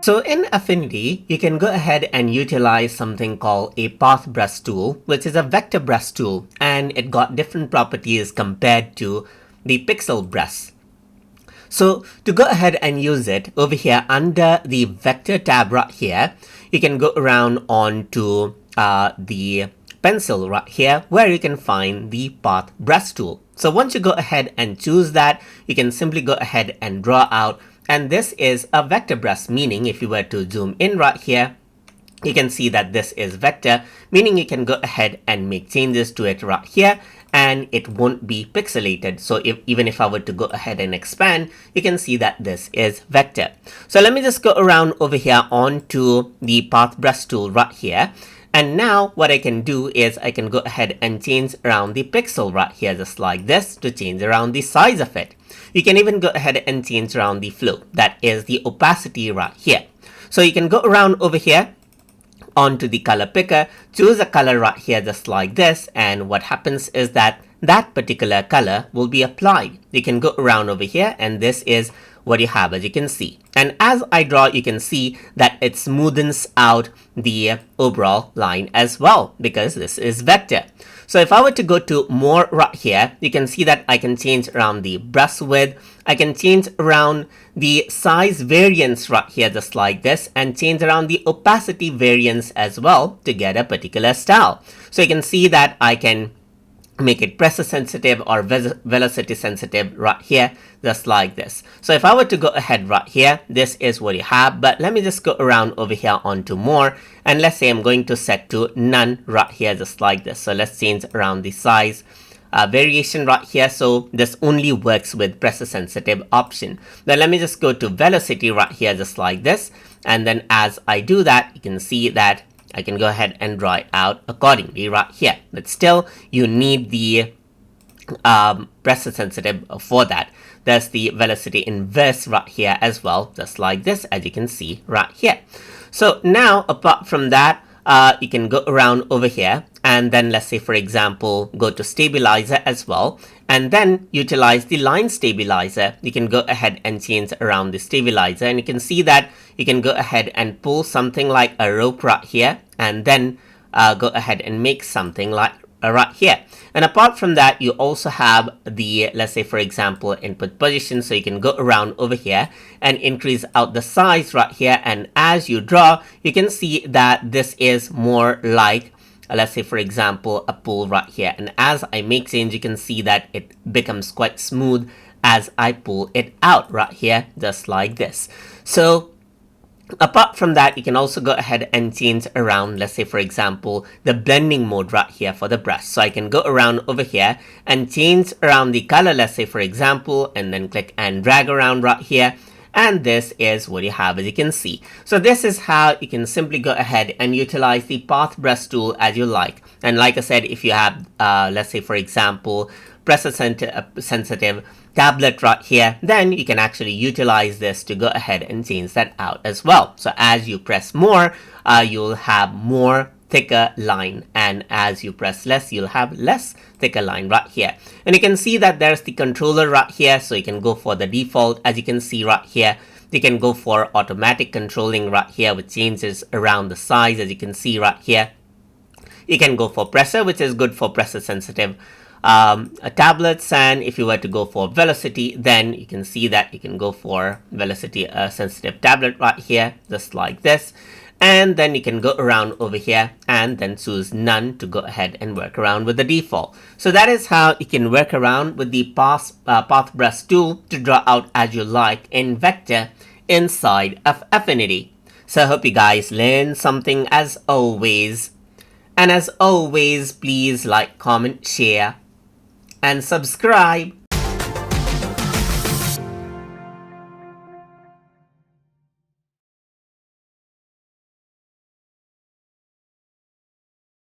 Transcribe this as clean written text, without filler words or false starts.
So in Affinity, you can go ahead and utilize something called a path brush tool, which is a vector brush tool, and it got different properties compared to the pixel brush. So to go ahead and use it, over here under the vector tab right here, you can go around onto the pencil right here where you can find the path brush tool. So once you go ahead and choose that, you can simply go ahead and draw out. And this is a vector brush, meaning if you were to zoom in right here, you can see that this is vector, meaning you can go ahead and make changes to it right here and it won't be pixelated. So even if I were to go ahead and expand, you can see that this is vector. So let me just go around over here onto the path brush tool right here. And now what I can do is I can go ahead and change around the pixel right here, just like this, to change around the size of it. You can even go ahead and change around the flow, that is the opacity right here. So you can go around over here onto the color picker, choose a color right here just like this, and what happens is that that particular color will be applied. You can go around over here and this is what you have, as you can see. And as I draw, you can see that it smoothens out the overall line as well, because this is vector. So if I were to go to more right here, you can see that I can change around the brush width. I can change around the size variance right here, just like this, and change around the opacity variance as well to get a particular style. So you can see that I can make it pressure sensitive or velocity sensitive right here, just like this. So if I were to go ahead right here, this is what you have. But let me just go around over here onto more, and let's say I'm going to set to none right here, just like this. So let's change around the size variation right here. So this only works with pressure sensitive option. Then let me just go to velocity right here, just like this. And then as I do that, you can see that I can go ahead and draw it out accordingly right here. But still, you need the pressure sensitive for that. There's the velocity inverse right here as well, just like this, as you can see right here. So now, apart from that, you can go around over here and then let's say, for example, go to stabilizer as well, and then utilize the line stabilizer. You can go ahead and change around the stabilizer, and you can see that you can go ahead and pull something like a rope right here, and then go ahead and make something like right here. And apart from that, you also have the, let's say, for example, input position. So you can go around over here and increase out the size right here. And as you draw, you can see that this is more like, let's say, for example, a pull right here. And as I make change, you can see that it becomes quite smooth as I pull it out right here, just like this. So apart from that, you can also go ahead and change around, let's say, for example, the blending mode right here for the brush. So I can go around over here and change around the color, let's say, for example, and then click and drag around right here. And this is what you have, as you can see. So this is how you can simply go ahead and utilize the path brush tool as you like. And like I said, if you have, let's say, for example, pressure sensitive tablet right here, then you can actually utilize this to go ahead and change that out as well. So as you press more, you'll have more thicker line, and as you press less, you'll have less thicker line right here. And you can see that there's the controller right here, so you can go for the default. As you can see right here, you can go for automatic controlling right here, which changes around the size, as you can see right here. You can go for pressure, which is good for pressure sensitive tablets, and if you were to go for velocity, then you can see that you can go for velocity sensitive tablet right here, just like this. And then you can go around over here and then choose none to go ahead and work around with the default. So that is how you can work around with the path brush tool to draw out as you like in vector inside of Affinity. So I hope you guys learned something as always. And as always, please like, comment, share, and subscribe.